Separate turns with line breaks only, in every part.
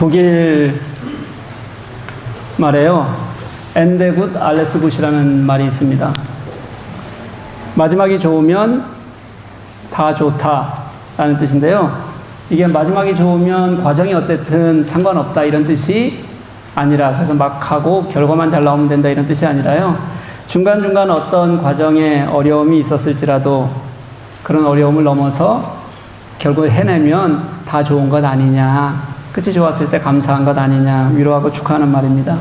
독일 말에요. 엔데 굿 알레스 굿이라는 말이 있습니다. 마지막이 좋으면 다 좋다라는 뜻인데요. 이게 마지막이 좋으면 과정이 어땠든 상관없다 이런 뜻이 아니라, 그래서 막 하고 결과만 잘 나오면 된다 이런 뜻이 아니라요. 중간중간 어떤 과정에 어려움이 있었을지라도 그런 어려움을 넘어서 결국 해내면 다 좋은 것 아니냐, 끝이 좋았을 때 감사한 것 아니냐, 위로하고 축하하는 말입니다.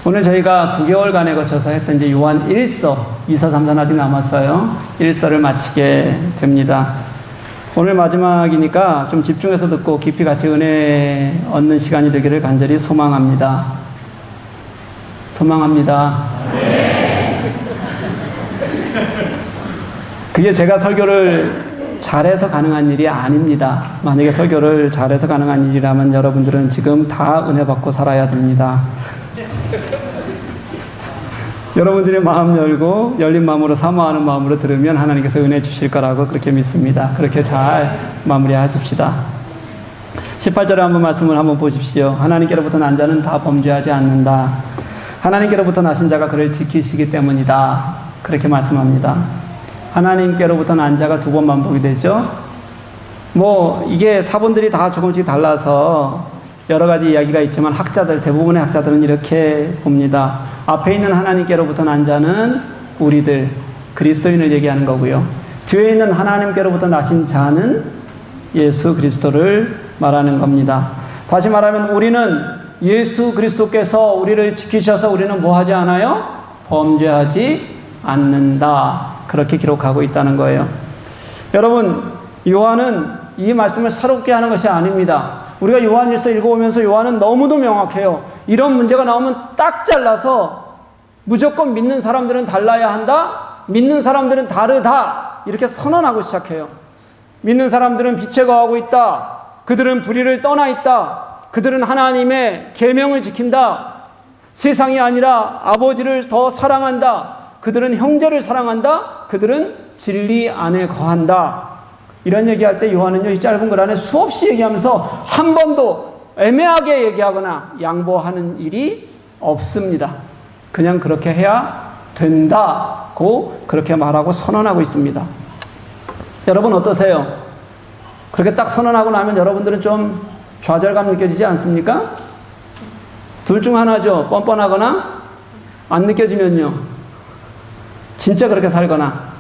오늘 저희가 9개월간에 거쳐서 했던 이제 요한 1서, 2서, 3서는 아직 남았어요. 1서를 마치게 됩니다. 오늘 마지막이니까 좀 집중해서 듣고 깊이 같이 은혜 얻는 시간이 되기를 간절히 소망합니다. 소망합니다. 그게 제가 설교를 잘해서 가능한 일이 아닙니다. 만약에 설교를 잘해서 가능한 일이라면 여러분들은 지금 다 은혜 받고 살아야 됩니다. 여러분들의 마음 열고 열린 마음으로 사모하는 마음으로 들으면 하나님께서 은혜 주실 거라고 그렇게 믿습니다. 그렇게 잘 마무리하십시다. 18절에 한번 말씀을 한번 보십시오. 하나님께로부터 난 자는 다 범죄하지 않는다. 하나님께로부터 나신 자가 그를 지키시기 때문이다. 그렇게 말씀합니다. 하나님께로부터 난 자가 두 번 반복이 되죠. 이게 사본들이 다 조금씩 달라서 여러 가지 이야기가 있지만 대부분의 학자들은 이렇게 봅니다. 앞에 있는 하나님께로부터 난 자는 우리들, 그리스도인을 얘기하는 거고요. 뒤에 있는 하나님께로부터 나신 자는 예수 그리스도를 말하는 겁니다. 다시 말하면 우리는 예수 그리스도께서 우리를 지키셔서 우리는 뭐 하지 않아요? 범죄하지 않는다. 그렇게 기록하고 있다는 거예요. 여러분, 요한은 이 말씀을 새롭게 하는 것이 아닙니다. 우리가 요한일서 읽어오면서 요한은 너무도 명확해요. 이런 문제가 나오면 딱 잘라서 무조건 믿는 사람들은 달라야 한다, 믿는 사람들은 다르다, 이렇게 선언하고 시작해요. 믿는 사람들은 빛에 거하고 있다, 그들은 불의를 떠나 있다, 그들은 하나님의 계명을 지킨다, 세상이 아니라 아버지를 더 사랑한다, 그들은 형제를 사랑한다, 그들은 진리 안에 거한다. 이런 얘기할 때 요한은요, 이 짧은 글 안에 수없이 얘기하면서 한 번도 애매하게 얘기하거나 양보하는 일이 없습니다. 그냥 그렇게 해야 된다고 그렇게 말하고 선언하고 있습니다. 여러분 어떠세요? 그렇게 딱 선언하고 나면 여러분들은 좀 좌절감 느껴지지 않습니까? 둘 중 하나죠. 뻔뻔하거나 안 느껴지면요, 진짜 그렇게 살거나.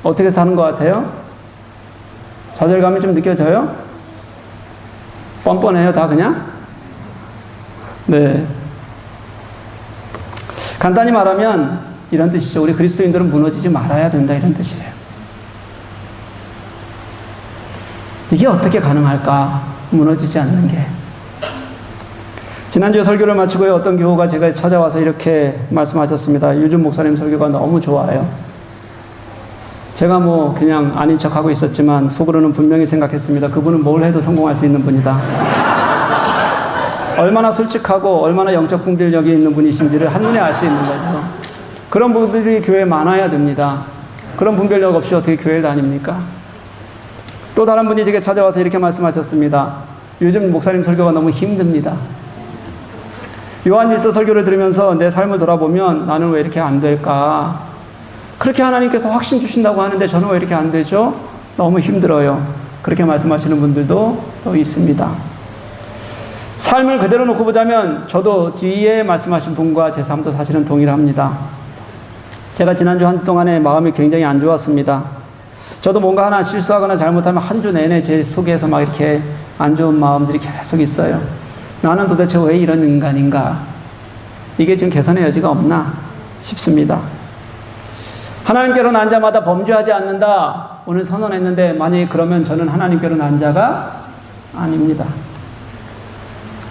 어떻게 사는 것 같아요? 좌절감이 좀 느껴져요? 뻔뻔해요, 다 그냥? 네. 간단히 말하면 이런 뜻이죠. 우리 그리스도인들은 무너지지 말아야 된다, 이런 뜻이에요. 이게 어떻게 가능할까? 무너지지 않는 게. 지난주에 설교를 마치고요, 어떤 교우가 제가 찾아와서 이렇게 말씀하셨습니다. 유준 목사님 설교가 너무 좋아요. 제가 그냥 아닌 척하고 있었지만 속으로는 분명히 생각했습니다. 그분은 뭘 해도 성공할 수 있는 분이다. 얼마나 솔직하고 얼마나 영적 분별력이 있는 분이신지를 한눈에 알 수 있는 거죠. 그런 분들이 교회에 많아야 됩니다. 그런 분별력 없이 어떻게 교회를 다닙니까? 또 다른 분이 제게 찾아와서 이렇게 말씀하셨습니다. 요즘 목사님 설교가 너무 힘듭니다. 요한일서 설교를 들으면서 내 삶을 돌아보면 나는 왜 이렇게 안 될까? 그렇게 하나님께서 확신 주신다고 하는데 저는 왜 이렇게 안 되죠? 너무 힘들어요. 그렇게 말씀하시는 분들도 또 있습니다. 삶을 그대로 놓고 보자면 저도 뒤에 말씀하신 분과 제 삶도 사실은 동일합니다. 제가 지난주 한동안에 마음이 굉장히 안 좋았습니다. 저도 뭔가 하나 실수하거나 잘못하면 한 주 내내 제 속에서 막 이렇게 안 좋은 마음들이 계속 있어요. 나는 도대체 왜 이런 인간인가? 이게 지금 개선의 여지가 없나 싶습니다. 하나님께로 난 자마다 범죄하지 않는다, 오늘 선언했는데 만약에 그러면 저는 하나님께로 난 자가 아닙니다.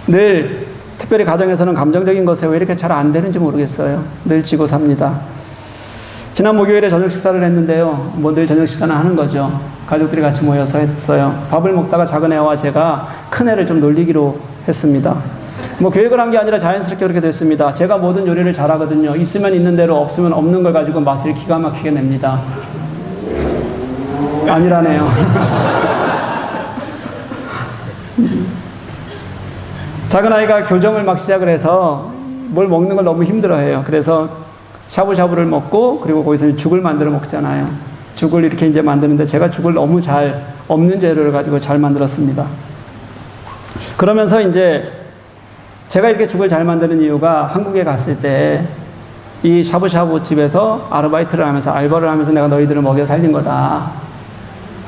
늘 특별히 가정에서는 감정적인 것에 왜 이렇게 잘 안 되는지 모르겠어요. 늘 지고 삽니다. 지난 목요일에 저녁 식사를 했는데요, 늘 저녁 식사는 하는 거죠. 가족들이 같이 모여서 했어요. 밥을 먹다가 작은 애와 제가 큰 애를 좀 놀리기로 했습니다. 계획을 한 게 아니라 자연스럽게 그렇게 됐습니다. 제가 모든 요리를 잘하거든요. 있으면 있는 대로, 없으면 없는 걸 가지고 맛을 기가 막히게 냅니다. 아니라네요. 작은 아이가 교정을 막 시작을 해서 뭘 먹는 걸 너무 힘들어해요. 그래서 샤브샤브를 먹고 그리고 거기서 죽을 만들어 먹잖아요. 죽을 이렇게 이제 만드는데 제가 죽을 너무 잘 없는 재료를 가지고 잘 만들었습니다. 그러면서 이제 제가 이렇게 죽을 잘 만드는 이유가 한국에 갔을 때 이 샤브샤브 집에서 아르바이트를 하면서 알바를 하면서 내가 너희들을 먹여 살린 거다.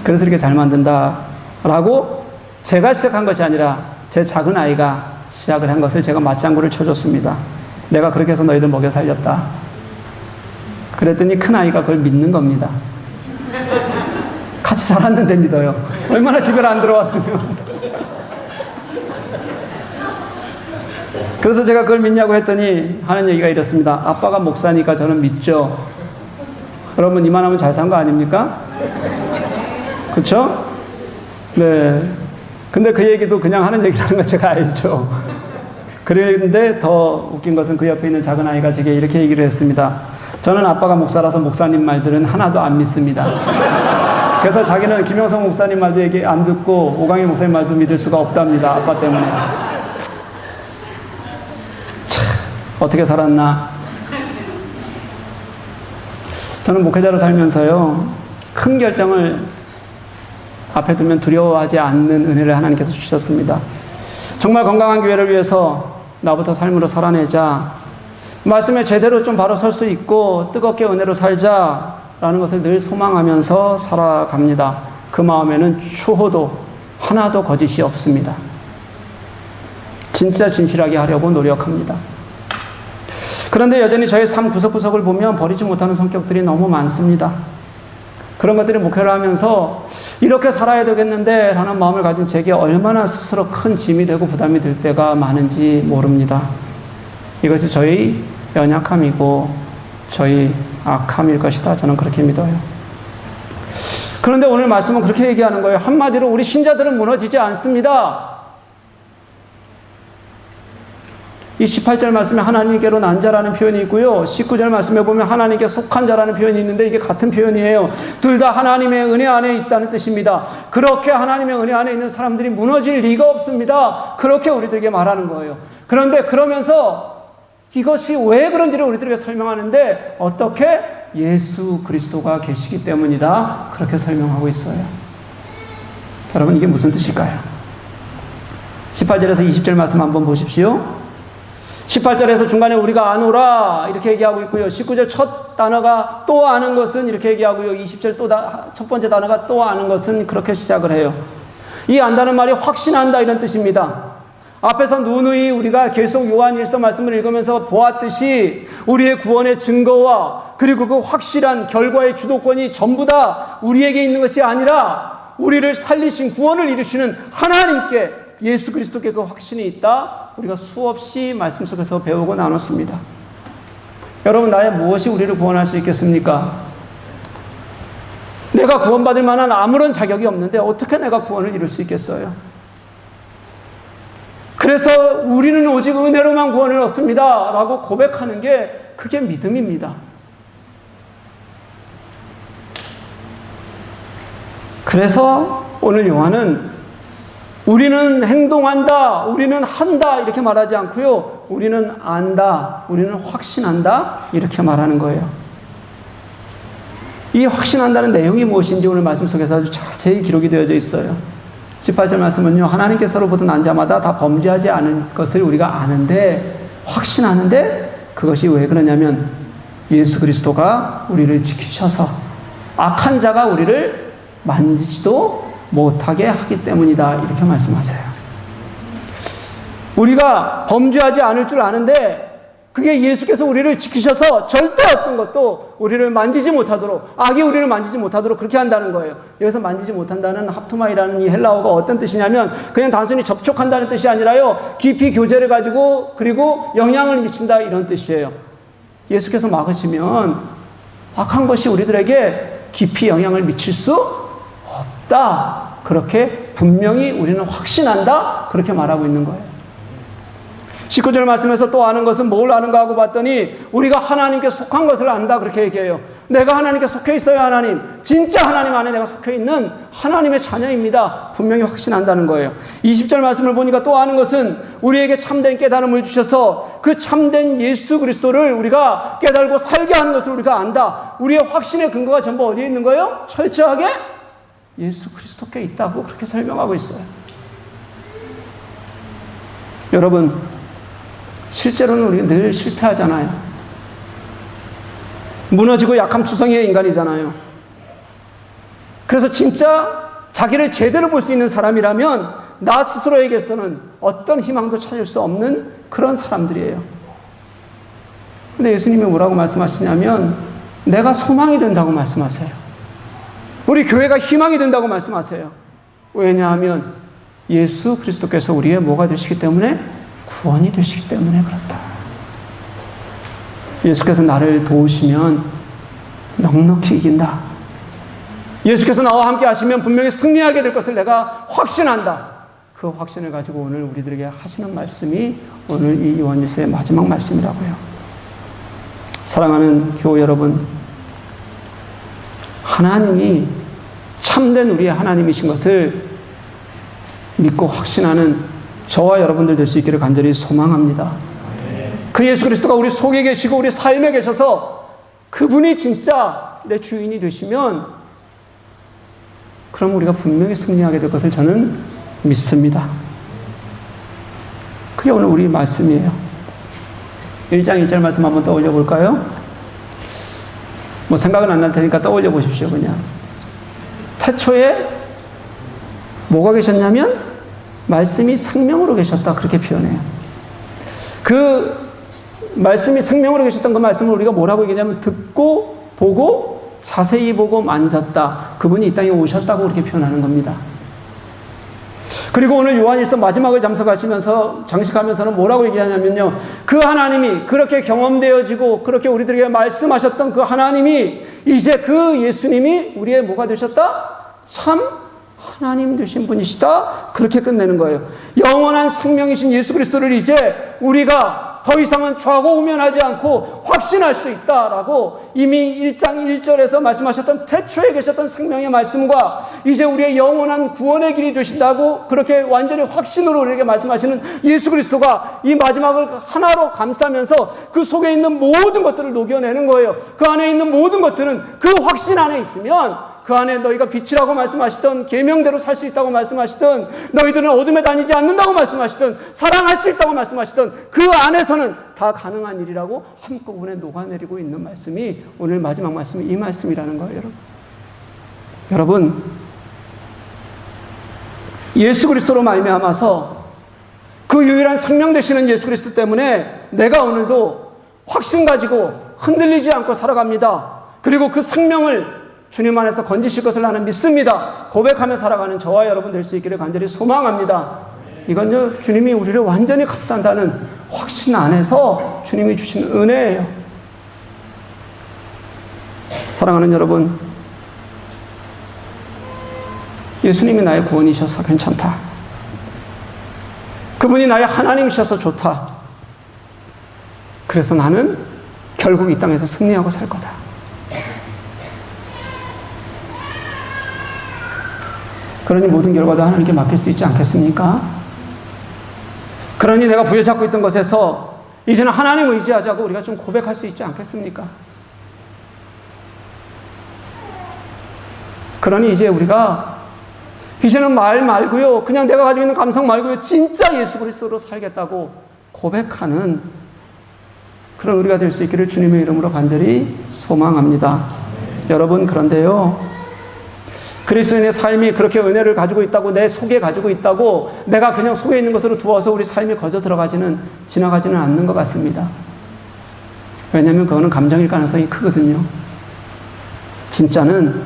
그래서 이렇게 잘 만든다라고 제가 시작한 것이 아니라 제 작은 아이가 시작을 한 것을 제가 맞장구를 쳐줬습니다. 내가 그렇게 해서 너희들 먹여 살렸다. 그랬더니 큰 아이가 그걸 믿는 겁니다. 같이 살았는데 믿어요. 얼마나 집에 안 들어왔으면. 그래서 제가 그걸 믿냐고 했더니 하는 얘기가 이렇습니다. 아빠가 목사니까 저는 믿죠. 그러면 이만하면 잘 산 거 아닙니까? 그렇죠? 네. 근데 그 얘기도 그냥 하는 얘기라는 거 제가 알죠. 그런데 더 웃긴 것은 그 옆에 있는 작은 아이가 제게 이렇게 얘기를 했습니다. 저는 아빠가 목사라서 목사님 말들은 하나도 안 믿습니다. 그래서 자기는 김영성 목사님 말도 얘기 안 듣고 오강희 목사님 말도 믿을 수가 없답니다. 아빠 때문에. 참, 어떻게 살았나. 저는 목회자로 살면서요, 큰 결정을 앞에 두면 두려워하지 않는 은혜를 하나님께서 주셨습니다. 정말 건강한 교회를 위해서 나부터 삶으로 살아내자, 말씀에 제대로 좀 바로 설 수 있고 뜨겁게 은혜로 살자라는 것을 늘 소망하면서 살아갑니다. 그 마음에는 추호도 하나도 거짓이 없습니다. 진짜 진실하게 하려고 노력합니다. 그런데 여전히 저의 삶 구석구석을 보면 버리지 못하는 성격들이 너무 많습니다. 그런 것들이 목회를 하면서 이렇게 살아야 되겠는데 라는 마음을 가진 제게 얼마나 스스로 큰 짐이 되고 부담이 될 때가 많은지 모릅니다. 이것이 저희 연약함이고 저희 악함일 것이다. 저는 그렇게 믿어요. 그런데 오늘 말씀은 그렇게 얘기하는 거예요. 한마디로 우리 신자들은 무너지지 않습니다. 이 18절 말씀에 하나님께로 난 자라는 표현이 있고요. 19절 말씀에 보면 하나님께 속한 자라는 표현이 있는데 이게 같은 표현이에요. 둘 다 하나님의 은혜 안에 있다는 뜻입니다. 그렇게 하나님의 은혜 안에 있는 사람들이 무너질 리가 없습니다. 그렇게 우리들에게 말하는 거예요. 그런데 그러면서 이것이 왜 그런지를 우리들에게 설명하는데 어떻게? 예수 그리스도가 계시기 때문이다. 그렇게 설명하고 있어요. 여러분 이게 무슨 뜻일까요? 18절에서 20절 말씀 한번 보십시오. 18절에서 중간에 우리가 아노라 이렇게 얘기하고 있고요. 19절 첫 단어가 또 아는 것은 이렇게 얘기하고요. 20절 첫 번째 단어가 또 아는 것은 그렇게 시작을 해요. 이 안다는 말이 확신한다 이런 뜻입니다. 앞에서 누누이 우리가 계속 요한일서 말씀을 읽으면서 보았듯이 우리의 구원의 증거와 그리고 그 확실한 결과의 주도권이 전부 다 우리에게 있는 것이 아니라 우리를 살리신 구원을 이루시는 하나님께 예수 그리스도께 그 확신이 있다. 우리가 수없이 말씀 속에서 배우고 나눴습니다. 여러분 나의 무엇이 우리를 구원할 수 있겠습니까? 내가 구원받을 만한 아무런 자격이 없는데 어떻게 내가 구원을 이룰 수 있겠어요? 그래서 우리는 오직 은혜로만 구원을 얻습니다 라고 고백하는 게 그게 믿음입니다. 그래서 오늘 요한은 우리는 행동한다, 우리는 한다 이렇게 말하지 않고요. 우리는 안다, 우리는 확신한다 이렇게 말하는 거예요. 이 확신한다는 내용이 무엇인지 오늘 말씀 속에서 아주 자세히 기록이 되어져 있어요. 18절 말씀은요. 하나님께서로부터 난 자마다 다 범죄하지 않을 것을 우리가 아는데 확신하는데 그것이 왜 그러냐면 예수 그리스도가 우리를 지키셔서 악한 자가 우리를 만지지도 못하게 하기 때문이다 이렇게 말씀하세요. 우리가 범죄하지 않을 줄 아는데 그게 예수께서 우리를 지키셔서 절대 어떤 것도 우리를 만지지 못하도록 악이 우리를 만지지 못하도록 그렇게 한다는 거예요. 여기서 만지지 못한다는 합토마이라는 이 헬라어가 어떤 뜻이냐면 그냥 단순히 접촉한다는 뜻이 아니라요. 깊이 교제를 가지고 그리고 영향을 미친다 이런 뜻이에요. 예수께서 막으시면 악한 것이 우리들에게 깊이 영향을 미칠 수 없다. 그렇게 분명히 우리는 확신한다. 그렇게 말하고 있는 거예요. 19절 말씀에서 또 아는 것은 뭘 아는가 하고 봤더니 우리가 하나님께 속한 것을 안다 그렇게 얘기해요. 내가 하나님께 속해 있어요. 하나님, 진짜 하나님 안에 내가 속해 있는 하나님의 자녀입니다. 분명히 확신한다는 거예요. 20절 말씀을 보니까 또 아는 것은 우리에게 참된 깨달음을 주셔서 그 참된 예수 그리스도를 우리가 깨달고 살게 하는 것을 우리가 안다. 우리의 확신의 근거가 전부 어디에 있는 거예요? 철저하게 예수 그리스도께 있다고 그렇게 설명하고 있어요. 여러분, 실제로는 우리가 늘 실패하잖아요. 무너지고 약함 투성이의 인간이잖아요. 그래서 진짜 자기를 제대로 볼 수 있는 사람이라면 나 스스로에게서는 어떤 희망도 찾을 수 없는 그런 사람들이에요. 근데 예수님이 뭐라고 말씀하시냐면 내가 소망이 된다고 말씀하세요. 우리 교회가 희망이 된다고 말씀하세요. 왜냐하면 예수 그리스도께서 우리의 뭐가 되시기 때문에? 구원이 되시기 때문에 그렇다. 예수께서 나를 도우시면 넉넉히 이긴다. 예수께서 나와 함께 하시면 분명히 승리하게 될 것을 내가 확신한다. 그 확신을 가지고 오늘 우리들에게 하시는 말씀이 오늘 이 요한일서의 마지막 말씀이라고요. 사랑하는 교우 여러분, 하나님이 참된 우리의 하나님이신 것을 믿고 확신하는 저와 여러분들 될 수 있기를 간절히 소망합니다. 그 예수 그리스도가 우리 속에 계시고 우리 삶에 계셔서 그분이 진짜 내 주인이 되시면 그럼 우리가 분명히 승리하게 될 것을 저는 믿습니다. 그게 오늘 우리 말씀이에요. 1장 1절 말씀 한번 떠올려 볼까요? 뭐 생각은 안 날 테니까 떠올려 보십시오. 그냥 태초에 뭐가 계셨냐면 말씀이 생명으로 계셨다, 그렇게 표현해요. 그 말씀이 생명으로 계셨던 그 말씀을 우리가 뭐라고 얘기하냐면 듣고 보고 자세히 보고 만졌다. 그분이 이 땅에 오셨다고 그렇게 표현하는 겁니다. 그리고 오늘 요한일서 마지막을 장식하면서는 뭐라고 얘기하냐면요. 그 하나님이 그렇게 경험되어지고 그렇게 우리들에게 말씀하셨던 그 하나님이 이제 그 예수님이 우리의 뭐가 되셨다? 참 하나님 되신 분이시다. 그렇게 끝내는 거예요. 영원한 생명이신 예수 그리스도를 이제 우리가 더 이상은 좌고우면하지 않고 확신할 수 있다라고 이미 1장 1절에서 말씀하셨던 태초에 계셨던 생명의 말씀과 이제 우리의 영원한 구원의 길이 되신다고 그렇게 완전히 확신으로 우리에게 말씀하시는 예수 그리스도가 이 마지막을 하나로 감싸면서 그 속에 있는 모든 것들을 녹여내는 거예요. 그 안에 있는 모든 것들은 그 확신 안에 있으면 그 안에 너희가 빛이라고 말씀하시던 계명대로 살 수 있다고 말씀하시던 너희들은 어둠에 다니지 않는다고 말씀하시던 사랑할 수 있다고 말씀하시던 그 안에서는 다 가능한 일이라고 한꺼번에 녹아내리고 있는 말씀이 오늘 마지막 말씀이 이 말씀이라는 거예요. 여러분, 여러분 예수 그리스도로 말미암아서 그 유일한 생명 되시는 예수 그리스도 때문에 내가 오늘도 확신 가지고 흔들리지 않고 살아갑니다. 그리고 그 생명을 주님 안에서 건지실 것을 나는 믿습니다. 고백하며 살아가는 저와 여러분 될 수 있기를 간절히 소망합니다. 이건요, 주님이 우리를 완전히 값싼다는 확신 안에서 주님이 주신 은혜예요. 사랑하는 여러분, 예수님이 나의 구원이셔서 괜찮다. 그분이 나의 하나님이셔서 좋다. 그래서 나는 결국 이 땅에서 승리하고 살 거다. 그러니 모든 결과도 하나님께 맡길 수 있지 않겠습니까? 그러니 내가 부여잡고 있던 것에서 이제는 하나님 의지하자고 우리가 좀 고백할 수 있지 않겠습니까? 그러니 이제 우리가 이제는 말 말고요, 그냥 내가 가지고 있는 감성 말고요, 진짜 예수 그리스도로 살겠다고 고백하는 그런 우리가 될 수 있기를 주님의 이름으로 간절히 소망합니다. 여러분, 그런데요, 그리스도인의 삶이 그렇게 은혜를 가지고 있다고, 내 속에 가지고 있다고 내가 그냥 속에 있는 것으로 두어서 우리 삶이 거저 지나가지는 않는 것 같습니다. 왜냐하면 그거는 감정일 가능성이 크거든요. 진짜는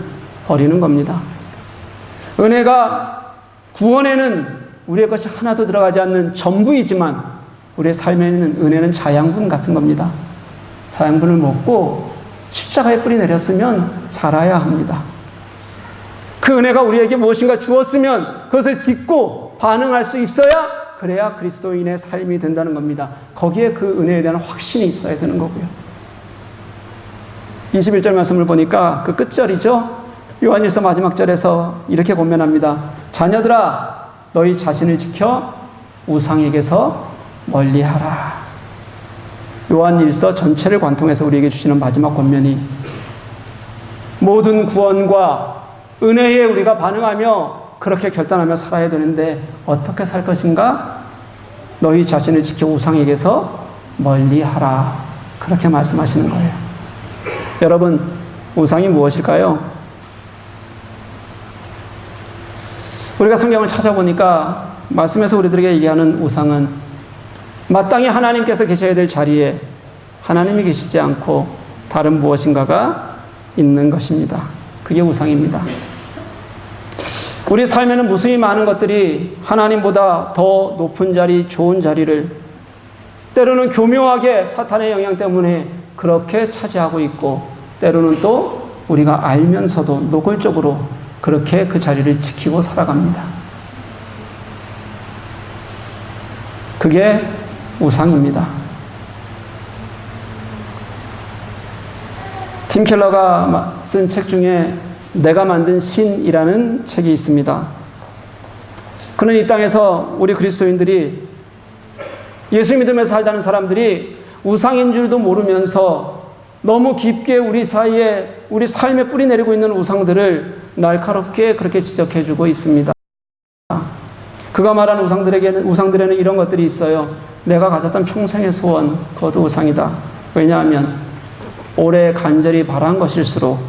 버리는 겁니다. 은혜가 구원에는 우리의 것이 하나도 들어가지 않는 전부이지만 우리의 삶에는 은혜는 자양분 같은 겁니다. 자양분을 먹고 십자가에 뿌리 내렸으면 자라야 합니다. 그 은혜가 우리에게 무엇인가 주었으면 그것을 딛고 반응할 수 있어야, 그래야 그리스도인의 삶이 된다는 겁니다. 거기에 그 은혜에 대한 확신이 있어야 되는 거고요. 21절 말씀을 보니까 그 끝절이죠. 요한일서 마지막 절에서 이렇게 권면합니다. 자녀들아, 너희 자신을 지켜 우상에게서 멀리하라. 요한일서 전체를 관통해서 우리에게 주시는 마지막 권면이 모든 구원과 은혜에 우리가 반응하며 그렇게 결단하며 살아야 되는데 어떻게 살 것인가? 너희 자신을 지켜 우상에게서 멀리하라. 그렇게 말씀하시는 거예요. 여러분, 우상이 무엇일까요? 우리가 성경을 찾아보니까 말씀에서 우리들에게 얘기하는 우상은 마땅히 하나님께서 계셔야 될 자리에 하나님이 계시지 않고 다른 무엇인가가 있는 것입니다. 그게 우상입니다. 우리 삶에는 무수히 많은 것들이 하나님보다 더 높은 자리, 좋은 자리를 때로는 교묘하게 사탄의 영향 때문에 그렇게 차지하고 있고 때로는 또 우리가 알면서도 노골적으로 그렇게 그 자리를 지키고 살아갑니다. 그게 우상입니다. 팀 켈러가 쓴 책 중에 내가 만든 신이라는 책이 있습니다. 그는 이 땅에서 우리 그리스도인들이 예수 믿으면서 살다는 사람들이 우상인 줄도 모르면서 너무 깊게 우리 사이에 우리 삶에 뿌리 내리고 있는 우상들을 날카롭게 그렇게 지적해주고 있습니다. 그가 말하는 우상들에는 이런 것들이 있어요. 내가 가졌던 평생의 소원, 그것도 우상이다. 왜냐하면 오래 간절히 바란 것일수록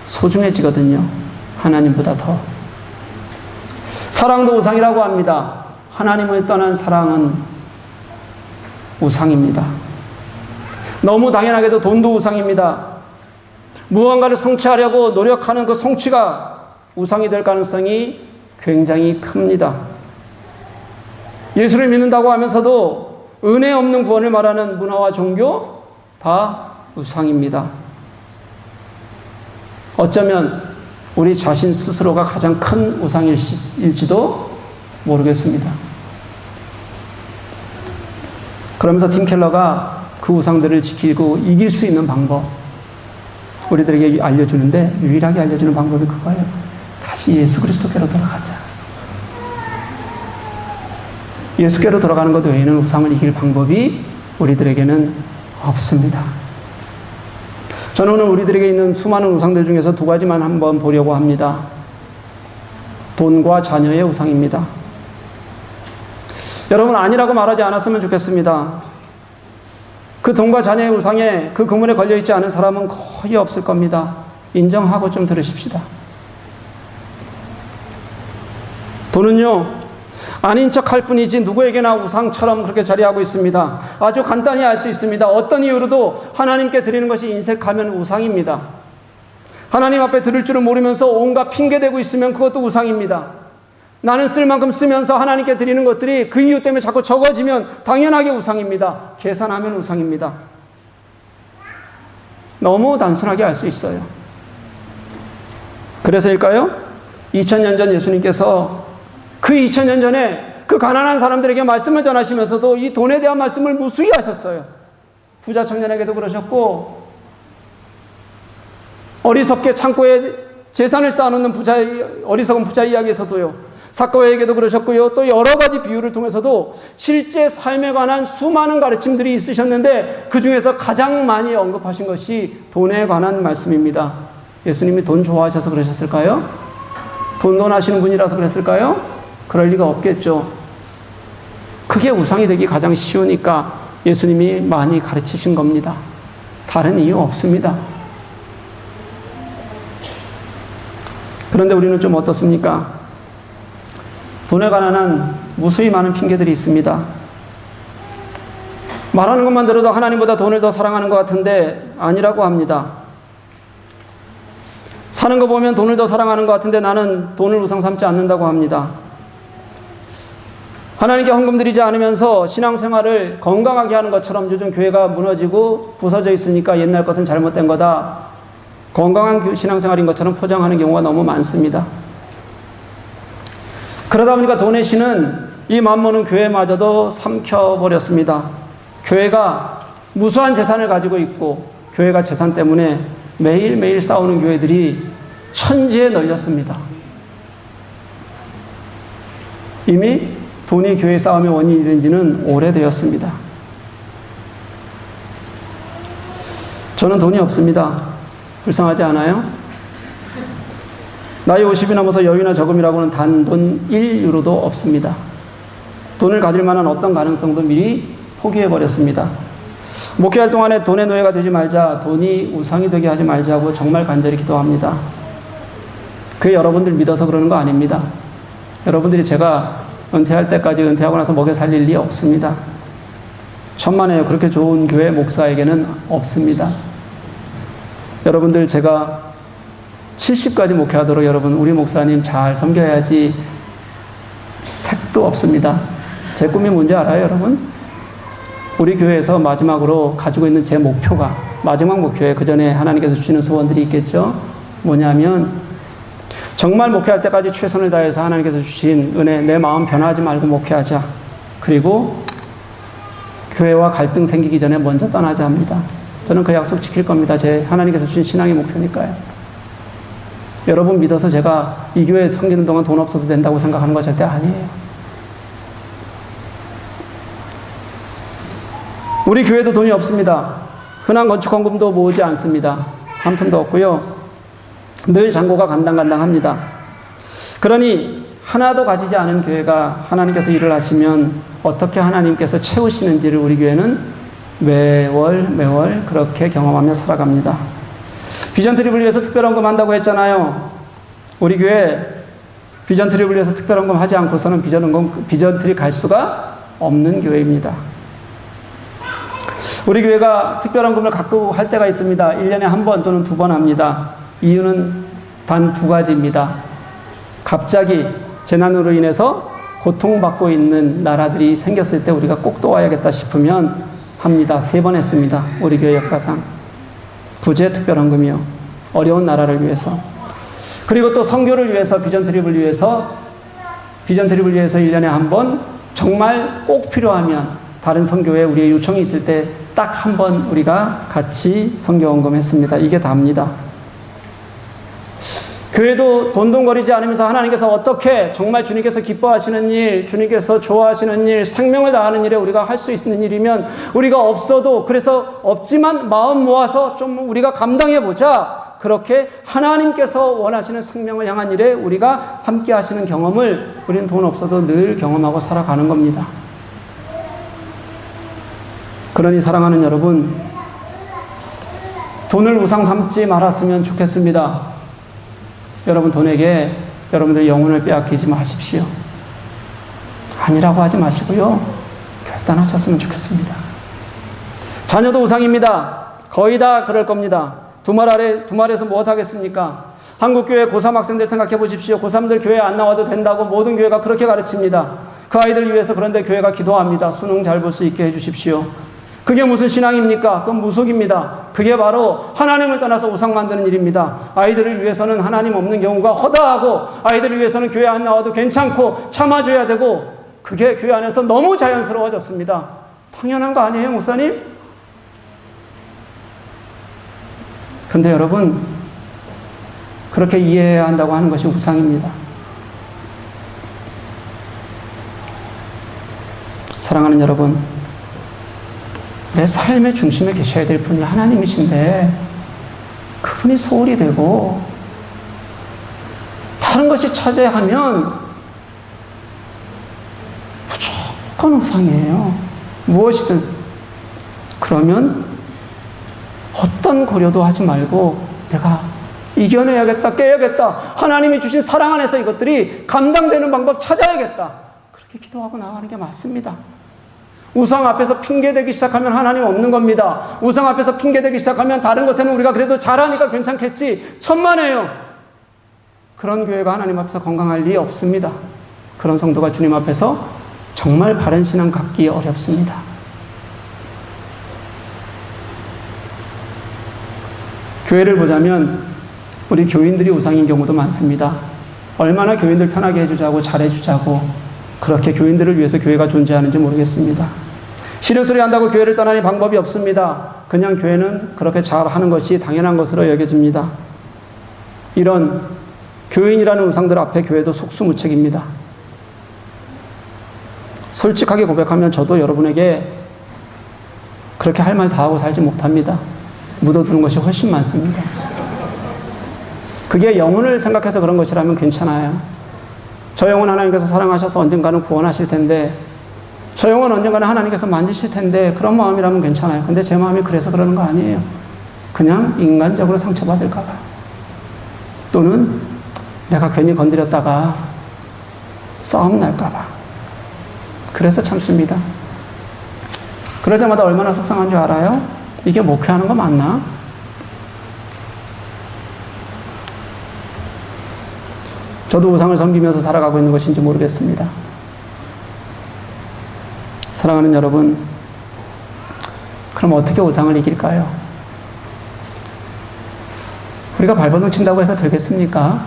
소중해지거든요. 하나님보다 더. 사랑도 우상이라고 합니다. 하나님을 떠난 사랑은 우상입니다. 너무 당연하게도 돈도 우상입니다. 무언가를 성취하려고 노력하는 그 성취가 우상이 될 가능성이 굉장히 큽니다. 예수를 믿는다고 하면서도 은혜 없는 구원을 말하는 문화와 종교 다 우상입니다. 어쩌면 우리 자신 스스로가 가장 큰 우상일지도 모르겠습니다. 그러면서 팀 켈러가 그 우상들을 지키고 이길 수 있는 방법 우리들에게 알려주는데 유일하게 알려주는 방법이 그거예요. 다시 예수 그리스도께로 돌아가자. 예수께로 돌아가는 것 외에는 우상을 이길 방법이 우리들에게는 없습니다. 저는 오늘 우리들에게 있는 수많은 우상들 중에서 두 가지만 한번 보려고 합니다. 돈과 자녀의 우상입니다. 여러분, 아니라고 말하지 않았으면 좋겠습니다. 그 돈과 자녀의 우상에 그 그물에 걸려있지 않은 사람은 거의 없을 겁니다. 인정하고 좀 들으십시다. 돈은요, 아닌 척 할 뿐이지 누구에게나 우상처럼 그렇게 자리하고 있습니다. 아주 간단히 알 수 있습니다. 어떤 이유로도 하나님께 드리는 것이 인색하면 우상입니다. 하나님 앞에 드릴 줄은 모르면서 온갖 핑계대고 있으면 그것도 우상입니다. 나는 쓸 만큼 쓰면서 하나님께 드리는 것들이 그 이유 때문에 자꾸 적어지면 당연하게 우상입니다. 계산하면 우상입니다. 너무 단순하게 알 수 있어요. 그래서일까요? 2000년 전 예수님께서 그 2000년 전에 그 가난한 사람들에게 말씀을 전하시면서도 이 돈에 대한 말씀을 무수히 하셨어요. 부자 청년에게도 그러셨고 어리석게 창고에 재산을 쌓아놓는 어리석은 부자 이야기에서도요. 사과에게도 그러셨고요. 또 여러 가지 비유를 통해서도 실제 삶에 관한 수많은 가르침들이 있으셨는데 그 중에서 가장 많이 언급하신 것이 돈에 관한 말씀입니다. 예수님이 돈 좋아하셔서 그러셨을까요? 돈 하시는 분이라서 그랬을까요? 그럴 리가 없겠죠. 그게 우상이 되기 가장 쉬우니까 예수님이 많이 가르치신 겁니다. 다른 이유 없습니다. 그런데 우리는 좀 어떻습니까? 돈에 관한 무수히 많은 핑계들이 있습니다. 말하는 것만 들어도 하나님보다 돈을 더 사랑하는 것 같은데 아니라고 합니다. 사는 거 보면 돈을 더 사랑하는 것 같은데 나는 돈을 우상 삼지 않는다고 합니다. 하나님께 헌금 드리지 않으면서 신앙생활을 건강하게 하는 것처럼 요즘 교회가 무너지고 부서져 있으니까 옛날 것은 잘못된 거다. 건강한 신앙생활인 것처럼 포장하는 경우가 너무 많습니다. 그러다 보니까 돈의 신은 이 만몬은 교회마저도 삼켜버렸습니다. 교회가 무수한 재산을 가지고 있고 교회가 재산 때문에 매일매일 싸우는 교회들이 천지에 널렸습니다. 이미 돈이 교회 싸움의 원인이 된 지는 오래되었습니다. 저는 돈이 없습니다. 불쌍하지 않아요? 나이 50이 넘어서 여유나 저금이라고는 단돈 1유로도 없습니다. 돈을 가질 만한 어떤 가능성도 미리 포기해버렸습니다. 목회할 동안에 돈의 노예가 되지 말자, 돈이 우상이 되게 하지 말자고 정말 간절히 기도합니다. 그게 여러분들 믿어서 그러는 거 아닙니다. 여러분들이 제가 은퇴할 때까지 은퇴하고 나서 먹여 살릴 리 없습니다. 천만에요. 그렇게 좋은 교회 목사에게는 없습니다. 여러분들 제가 70까지 목회하도록 여러분 우리 목사님 잘 섬겨야지 택도 없습니다. 제 꿈이 뭔지 알아요, 여러분? 우리 교회에서 마지막으로 가지고 있는 제 목표가, 마지막 목표에 그 전에 하나님께서 주시는 소원들이 있겠죠? 뭐냐면 정말 목회할 때까지 최선을 다해서 하나님께서 주신 은혜, 내 마음 변화하지 말고 목회하자. 그리고 교회와 갈등 생기기 전에 먼저 떠나자 합니다. 저는 그 약속 지킬 겁니다. 제 하나님께서 주신 신앙의 목표니까요. 여러분 믿어서 제가 이 교회 섬기는 동안 돈 없어도 된다고 생각하는 거 절대 아니에요. 우리 교회도 돈이 없습니다. 흔한 건축헌금도 모으지 않습니다. 한 푼도 없고요. 늘 잔고가 간당간당합니다. 그러니 하나도 가지지 않은 교회가 하나님께서 일을 하시면 어떻게 하나님께서 채우시는지를 우리 교회는 매월 그렇게 경험하며 살아갑니다. 비전 트립을 위해서 특별헌금 한다고 했잖아요. 우리 교회 비전 트립을 위해서 특별헌금 하지 않고서는 비전 트립 갈 수가 없는 교회입니다. 우리 교회가 특별헌금을 가끔 할 때가 있습니다. 1년에 한 번 또는 2번 합니다. 이유는 단 2가지입니다. 갑자기 재난으로 인해서 고통받고 있는 나라들이 생겼을 때 우리가 꼭 도와야겠다 싶으면 합니다. 3번 했습니다. 우리 교회 역사상. 구제 특별헌금이요. 어려운 나라를 위해서. 그리고 또 선교를 위해서 비전 트립을 위해서 1년에 한 번 정말 꼭 필요하면 다른 선교에 우리의 요청이 있을 때 딱 한 번 우리가 같이 선교헌금 했습니다. 이게 다입니다. 교회도 돈돈거리지 않으면서 하나님께서 어떻게 정말 주님께서 기뻐하시는 일, 주님께서 좋아하시는 일, 생명을 다하는 일에 우리가 할 수 있는 일이면 우리가 없어도, 그래서 없지만 마음 모아서 좀 우리가 감당해보자. 그렇게 하나님께서 원하시는 생명을 향한 일에 우리가 함께 하시는 경험을 우리는 돈 없어도 늘 경험하고 살아가는 겁니다. 그러니 사랑하는 여러분, 돈을 우상 삼지 말았으면 좋겠습니다. 여러분 돈에게 여러분들 영혼을 빼앗기지 마십시오. 아니라고 하지 마시고요. 결단하셨으면 좋겠습니다. 자녀도 우상입니다. 거의 다 그럴 겁니다. 두말에서 무엇 하겠습니까? 한국교회 고3 학생들 생각해 보십시오. 고3들 교회 안 나와도 된다고 모든 교회가 그렇게 가르칩니다. 그 아이들을 위해서 그런데 교회가 기도합니다. 수능 잘 볼 수 있게 해주십시오. 그게 무슨 신앙입니까? 그건 무속입니다. 그게 바로 하나님을 떠나서 우상 만드는 일입니다. 아이들을 위해서는 하나님 없는 경우가 허다하고, 아이들을 위해서는 교회 안 나와도 괜찮고 참아줘야 되고, 그게 교회 안에서 너무 자연스러워졌습니다. 당연한 거 아니에요, 목사님? 근데 여러분, 그렇게 이해해야 한다고 하는 것이 우상입니다. 사랑하는 여러분, 내 삶의 중심에 계셔야 될 분이 하나님이신데 그분이 소홀히 되고 다른 것이 차지하면 무조건 우상이에요. 무엇이든. 그러면 어떤 고려도 하지 말고 내가 이겨내야겠다, 깨야겠다, 하나님이 주신 사랑 안에서 이것들이 감당되는 방법 찾아야겠다, 그렇게 기도하고 나가는 게 맞습니다. 우상 앞에서 핑계대기 시작하면 하나님 없는 겁니다. 우상 앞에서 핑계대기 시작하면 다른 것에는 우리가 그래도 잘하니까 괜찮겠지, 천만에요. 그런 교회가 하나님 앞에서 건강할 리 없습니다. 그런 성도가 주님 앞에서 정말 바른 신앙 갖기 어렵습니다. 교회를 보자면 우리 교인들이 우상인 경우도 많습니다. 얼마나 교인들 편하게 해주자고 잘해주자고 그렇게 교인들을 위해서 교회가 존재하는지 모르겠습니다. 싫은 소리 한다고 교회를 떠나니 방법이 없습니다. 그냥 교회는 그렇게 잘 하는 것이 당연한 것으로 여겨집니다. 이런 교인이라는 우상들 앞에 교회도 속수무책입니다. 솔직하게 고백하면 저도 여러분에게 그렇게 할 말 다 하고 살지 못합니다. 묻어두는 것이 훨씬 많습니다. 그게 영혼을 생각해서 그런 것이라면 괜찮아요. 저 영혼 하나님께서 사랑하셔서 언젠가는 구원하실 텐데, 저 영혼 언젠가는 하나님께서 만지실 텐데, 그런 마음이라면 괜찮아요. 근데 제 마음이 그래서 그러는 거 아니에요. 그냥 인간적으로 상처받을까 봐. 또는 내가 괜히 건드렸다가 싸움 날까 봐. 그래서 참습니다. 그럴 때마다 얼마나 속상한 줄 알아요? 이게 목회하는 거 맞나? 저도 우상을 섬기면서 살아가고 있는 것인지 모르겠습니다. 사랑하는 여러분, 그럼 어떻게 우상을 이길까요? 우리가 발버둥 친다고 해서 되겠습니까?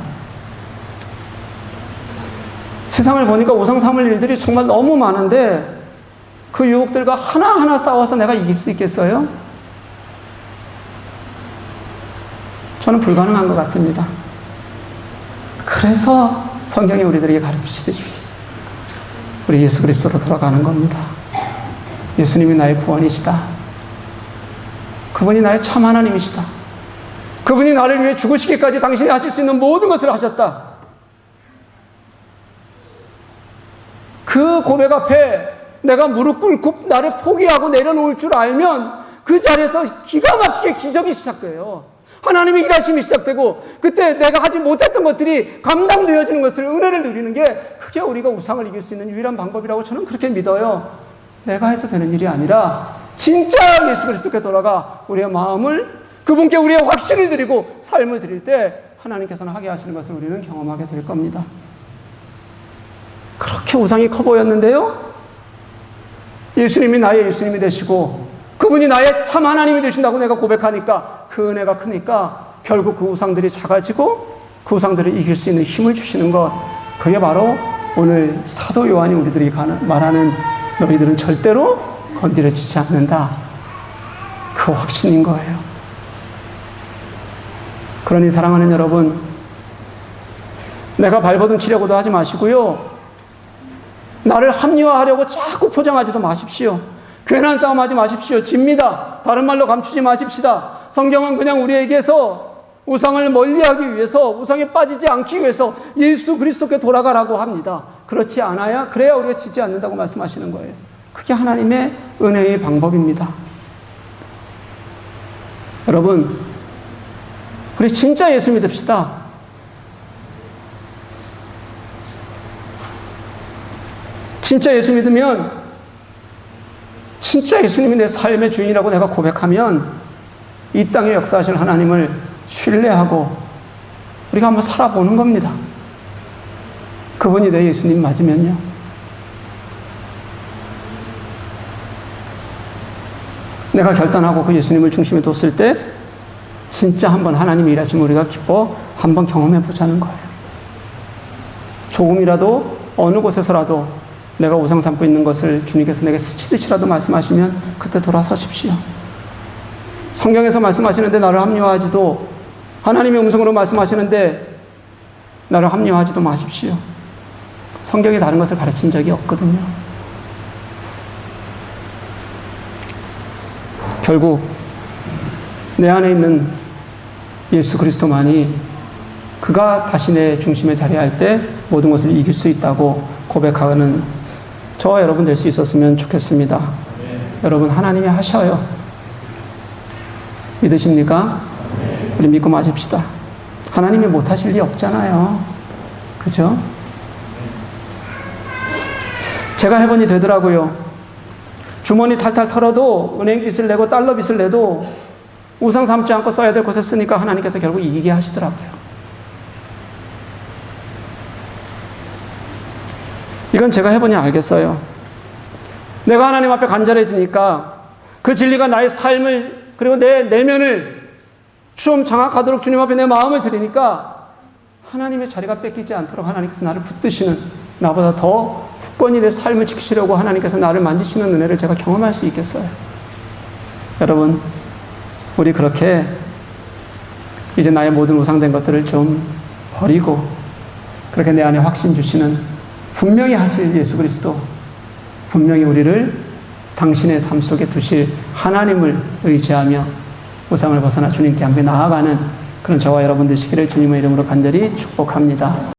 세상을 보니까 우상 삼을 일들이 정말 너무 많은데 그 유혹들과 하나하나 싸워서 내가 이길 수 있겠어요? 저는 불가능한 것 같습니다. 그래서 성경이 우리들에게 가르치시듯이 우리 예수 그리스도로 돌아가는 겁니다. 예수님이 나의 구원이시다. 그분이 나의 참 하나님이시다. 그분이 나를 위해 죽으시기까지 당신이 하실 수 있는 모든 것을 하셨다. 그 고백 앞에 내가 무릎 꿇고 나를 포기하고 내려놓을 줄 알면 그 자리에서 기가 막히게 기적이 시작돼요. 하나님의 일하심이 시작되고 그때 내가 하지 못했던 것들이 감당되어지는 것을 은혜를 누리는 게 그게 우리가 우상을 이길 수 있는 유일한 방법이라고 저는 그렇게 믿어요. 내가 해서 되는 일이 아니라 진짜 예수 그리스도께 돌아가 우리의 마음을 그분께 우리의 확신을 드리고 삶을 드릴 때 하나님께서는 하게 하시는 것을 우리는 경험하게 될 겁니다. 그렇게 우상이 커 보였는데요. 예수님이 나의 예수님이 되시고 그분이 나의 참 하나님이 되신다고 내가 고백하니까 그 은혜가 크니까 결국 그 우상들이 작아지고 그 우상들을 이길 수 있는 힘을 주시는 것, 그게 바로 오늘 사도 요한이 우리들이 말하는 너희들은 절대로 건드려지지 않는다, 그 확신인 거예요. 그러니 사랑하는 여러분, 내가 발버둥 치려고도 하지 마시고요, 나를 합리화하려고 자꾸 포장하지도 마십시오. 괜한 싸움 하지 마십시오. 집니다. 다른 말로 감추지 마십시다. 성경은 그냥 우리에게서 우상을 멀리하기 위해서, 우상에 빠지지 않기 위해서 예수 그리스도께 돌아가라고 합니다. 그렇지 않아야, 그래야 우리가 지지 않는다고 말씀하시는 거예요. 그게 하나님의 은혜의 방법입니다. 여러분, 우리 진짜 예수 믿읍시다. 진짜 예수 믿으면, 진짜 예수님이 내 삶의 주인이라고 내가 고백하면 이 땅에 역사하실 하나님을 신뢰하고 우리가 한번 살아보는 겁니다. 그분이 내 예수님 맞으면요. 내가 결단하고 그 예수님을 중심에 뒀을 때 진짜 한번 하나님이 일하시면 우리가 기뻐 한번 경험해 보자는 거예요. 조금이라도 어느 곳에서라도 내가 우상 삼고 있는 것을 주님께서 내게 스치듯이라도 말씀하시면 그때 돌아서십시오. 성경에서 말씀하시는데 나를 합리화하지도, 하나님의 음성으로 말씀하시는데 나를 합리화하지도 마십시오. 성경이 다른 것을 가르친 적이 없거든요. 결국 내 안에 있는 예수 그리스도만이, 그가 다시 내 중심에 자리할 때 모든 것을 이길 수 있다고 고백하는 저와 여러분 될 수 있었으면 좋겠습니다. 여러분, 하나님이 하셔요. 믿으십니까? 우리 믿고 마십시다. 하나님이 못하실 리 없잖아요. 그죠? 제가 해보니 되더라고요. 주머니 탈탈 털어도, 은행 빚을 내고 달러 빚을 내도 우상 삼지 않고 써야 될 곳에 쓰니까 하나님께서 결국 이기게 하시더라고요. 이건 제가 해보니 알겠어요. 내가 하나님 앞에 간절해지니까 그 진리가 나의 삶을, 그리고 내 내면을 좀 장악하도록 주님 앞에 내 마음을 드리니까 하나님의 자리가 뺏기지 않도록 하나님께서 나를 붙드시는, 나보다 더 특권이 내 삶을 지키시려고 하나님께서 나를 만지시는 은혜를 제가 경험할 수 있겠어요? 여러분, 우리 그렇게 이제 나의 모든 우상된 것들을 좀 버리고 그렇게 내 안에 확신 주시는 분명히 하실 예수 그리스도, 분명히 우리를 당신의 삶 속에 두실 하나님을 의지하며 우상을 벗어나 주님께 함께 나아가는 그런 저와 여러분 되시기를 주님의 이름으로 간절히 축복합니다.